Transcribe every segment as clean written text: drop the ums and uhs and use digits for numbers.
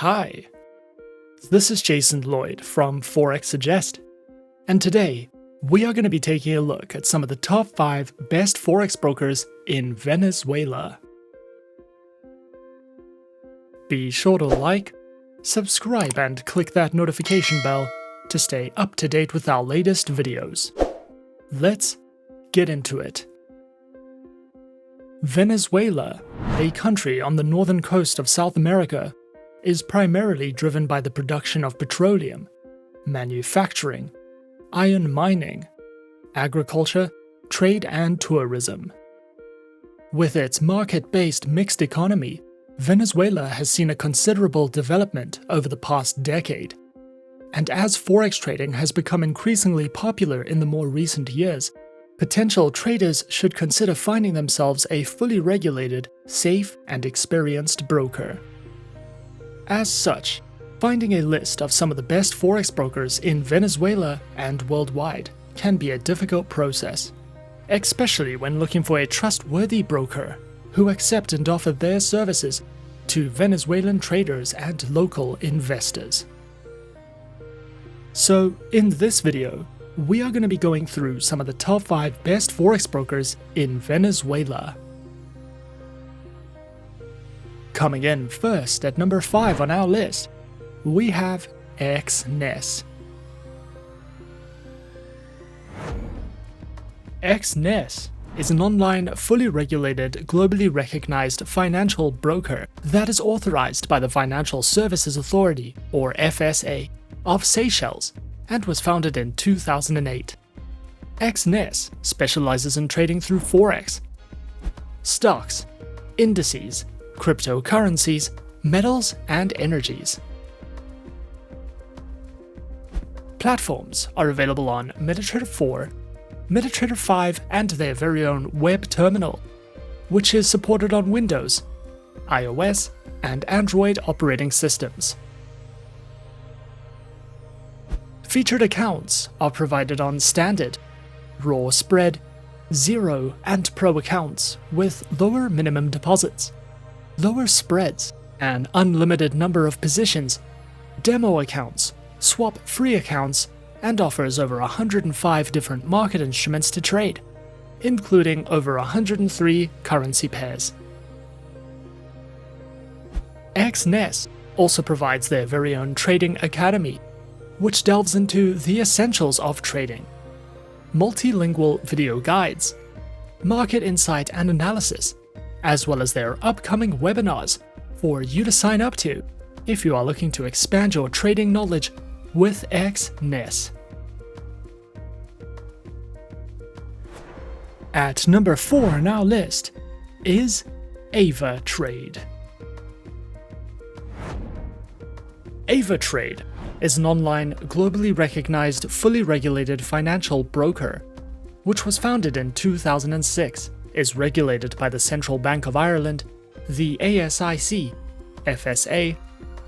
Hi, this is Jason Lloyd from Forexsuggest, and today we are going to be taking a look at some of the top 5 best Forex brokers in Venezuela. Be sure to like, subscribe, and click that notification bell to stay up to date with our latest videos. Let's get into it. Venezuela, a country on the northern coast of South America, is primarily driven by the production of petroleum, manufacturing, iron mining, agriculture, trade and tourism. With its market-based mixed economy, Venezuela has seen a considerable development over the past decade. And as forex trading has become increasingly popular in the more recent years, potential traders should consider finding themselves a fully regulated, safe, and experienced broker. As such, finding a list of some of the best forex brokers in Venezuela and worldwide can be a difficult process, especially when looking for a trustworthy broker who accept and offer their services to Venezuelan traders and local investors. So, in this video, we are going to be going through some of the top 5 best forex brokers in Venezuela. Coming in first at number 5 on our list, we have Exness. Exness is an online, fully regulated, globally recognized financial broker that is authorized by the Financial Services Authority, or FSA, of Seychelles, and was founded in 2008. Exness specializes in trading through Forex, stocks, indices, cryptocurrencies, metals, and energies. Platforms are available on MetaTrader 4, MetaTrader 5, and their very own web terminal, which is supported on Windows, iOS, and Android operating systems. Featured accounts are provided on Standard, Raw Spread, Zero, and Pro accounts with lower minimum deposits, lower spreads, an unlimited number of positions, demo accounts, swap-free accounts, and offers over 105 different market instruments to trade, including over 103 currency pairs. Exness also provides their very own trading academy, which delves into the essentials of trading, multilingual video guides, market insight and analysis, as well as their upcoming webinars for you to sign up to if you are looking to expand your trading knowledge with Exness. At number 4 on our list is Avatrade. Avatrade is an online, globally recognized, fully regulated financial broker, which was founded in 2006, is regulated by the Central Bank of Ireland, the ASIC, FSA,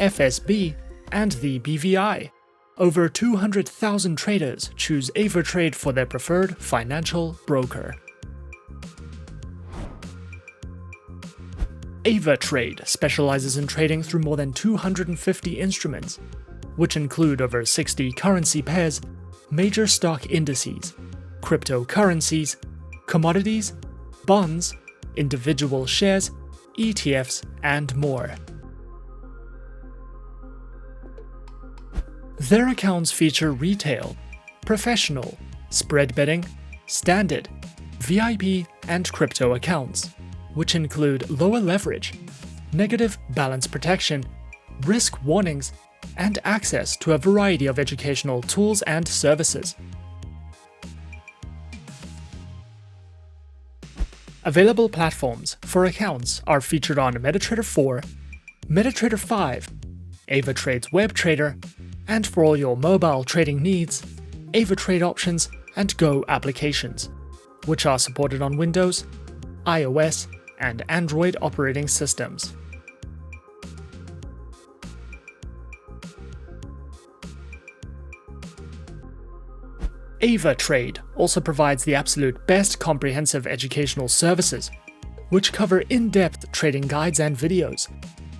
FSB, and the BVI. Over 200,000 traders choose Avatrade for their preferred financial broker. Avatrade specializes in trading through more than 250 instruments, which include over 60 currency pairs, major stock indices, cryptocurrencies, commodities, bonds, individual shares, ETFs, and more. Their accounts feature retail, professional, spread betting, standard, VIP, and crypto accounts, which include lower leverage, negative balance protection, risk warnings, and access to a variety of educational tools and services. Available platforms for accounts are featured on MetaTrader 4, MetaTrader 5, Avatrade's Web Trader, and for all your mobile trading needs, Avatrade Options and Go applications, which are supported on Windows, iOS, and Android operating systems. Avatrade also provides the absolute best comprehensive educational services, which cover in-depth trading guides and videos,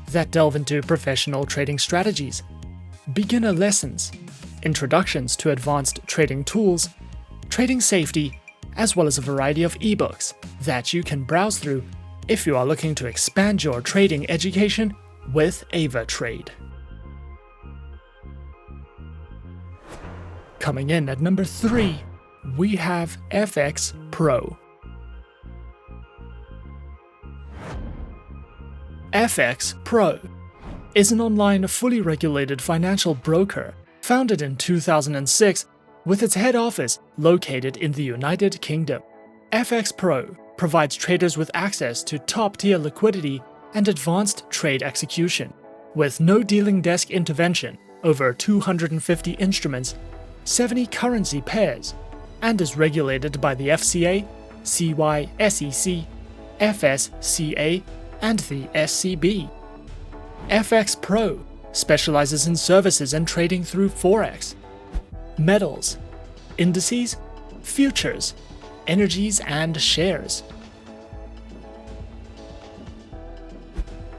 that delve into professional trading strategies, beginner lessons, introductions to advanced trading tools, trading safety, as well as a variety of ebooks that you can browse through if you are looking to expand your trading education with Avatrade. Coming in at number 3, we have FXPro. FXPro is an online, fully regulated financial broker founded in 2006 with its head office located in the United Kingdom. FXPro provides traders with access to top-tier liquidity and advanced trade execution, with no dealing desk intervention, over 250 instruments, 70 currency pairs, and is regulated by the FCA, CYSEC, FSCA, and the SCB. FXPro specializes in services and trading through Forex, metals, indices, futures, energies, and shares.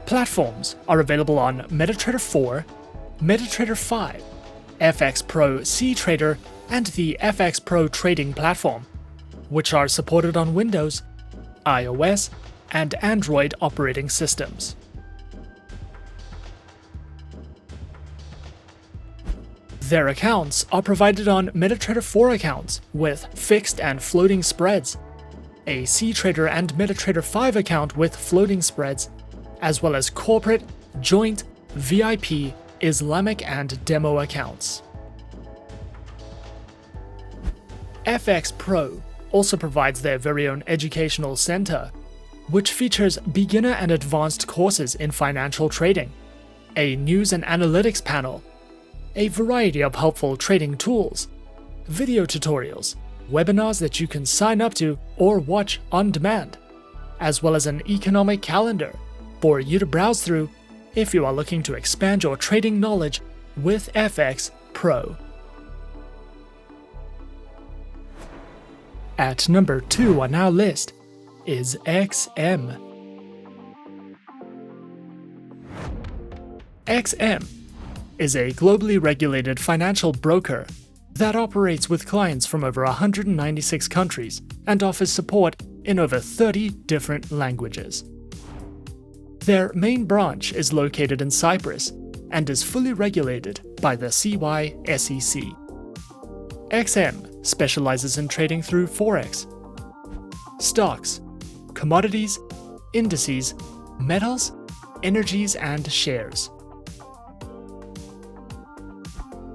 Platforms are available on MetaTrader 4, MetaTrader 5, FXPro CTrader, and the FXPro Trading Platform, which are supported on Windows, iOS, and Android operating systems. Their accounts are provided on MetaTrader 4 accounts with fixed and floating spreads, a CTrader and MetaTrader 5 account with floating spreads, as well as corporate, joint, VIP, Islamic, and demo accounts. FXPro also provides their very own educational center, which features beginner and advanced courses in financial trading, a news and analytics panel, a variety of helpful trading tools, video tutorials, webinars that you can sign up to or watch on demand, as well as an economic calendar for you to browse through if you are looking to expand your trading knowledge with FXPro. At number 2 on our list is XM. XM is a globally regulated financial broker that operates with clients from over 196 countries and offers support in over 30 different languages. Their main branch is located in Cyprus and is fully regulated by the CYSEC. XM specializes in trading through Forex, stocks, commodities, indices, metals, energies, and shares.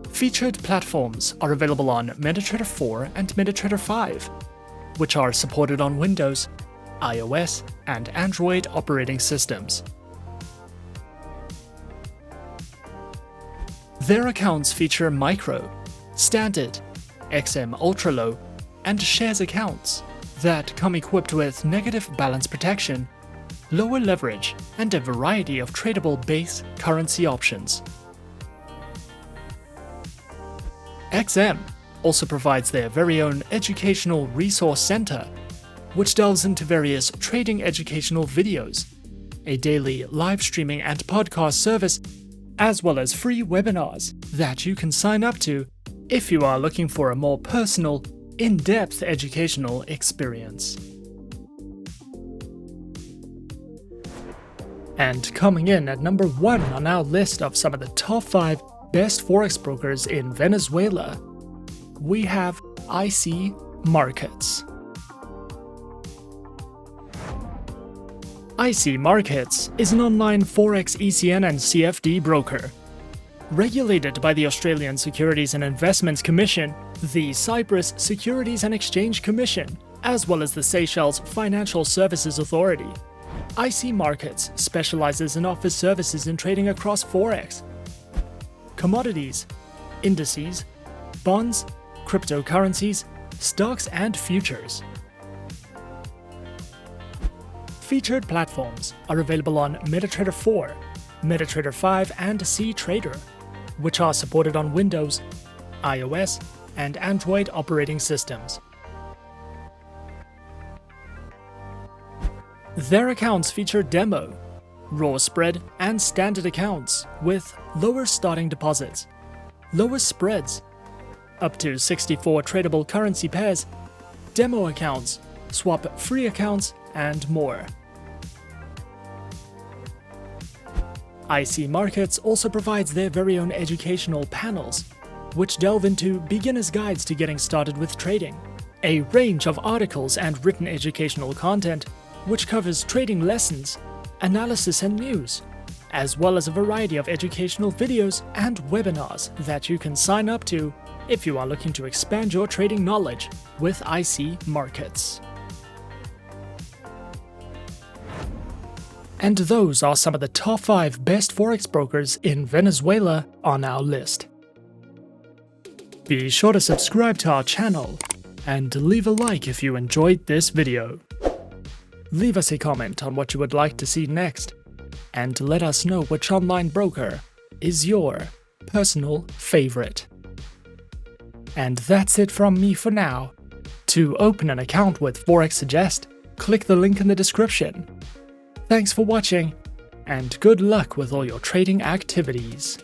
Featured platforms are available on MetaTrader 4 and MetaTrader 5, which are supported on Windows, iOS, and Android operating systems. Their accounts feature micro, standard, XM Ultra Low, and shares accounts that come equipped with negative balance protection, lower leverage, and a variety of tradable base currency options. XM also provides their very own educational resource center, which delves into various trading educational videos, a daily live streaming and podcast service, as well as free webinars that you can sign up to if you are looking for a more personal, in-depth educational experience. And coming in at number 1 on our list of some of the top 5 best Forex brokers in Venezuela, we have IC Markets. IC Markets is an online Forex ECN and CFD broker. Regulated by the Australian Securities and Investments Commission, the Cyprus Securities and Exchange Commission, as well as the Seychelles Financial Services Authority, IC Markets specializes and offers services in trading across Forex, commodities, indices, bonds, cryptocurrencies, stocks, and futures. Featured platforms are available on MetaTrader 4, MetaTrader 5, and CTrader, which are supported on Windows, iOS, and Android operating systems. Their accounts feature demo, raw spread, and standard accounts with lower starting deposits, lower spreads, up to 64 tradable currency pairs, demo accounts, swap-free accounts, and more. IC Markets also provides their very own educational panels, which delve into beginner's guides to getting started with trading, a range of articles and written educational content which covers trading lessons, analysis and news, as well as a variety of educational videos and webinars that you can sign up to if you are looking to expand your trading knowledge with IC Markets. And those are some of the top 5 best Forex brokers in Venezuela on our list. Be sure to subscribe to our channel and leave a like if you enjoyed this video. Leave us a comment on what you would like to see next, and let us know which online broker is your personal favorite. And that's it from me for now. To open an account with Forexsuggest, click the link in the description. Thanks for watching, and good luck with all your trading activities.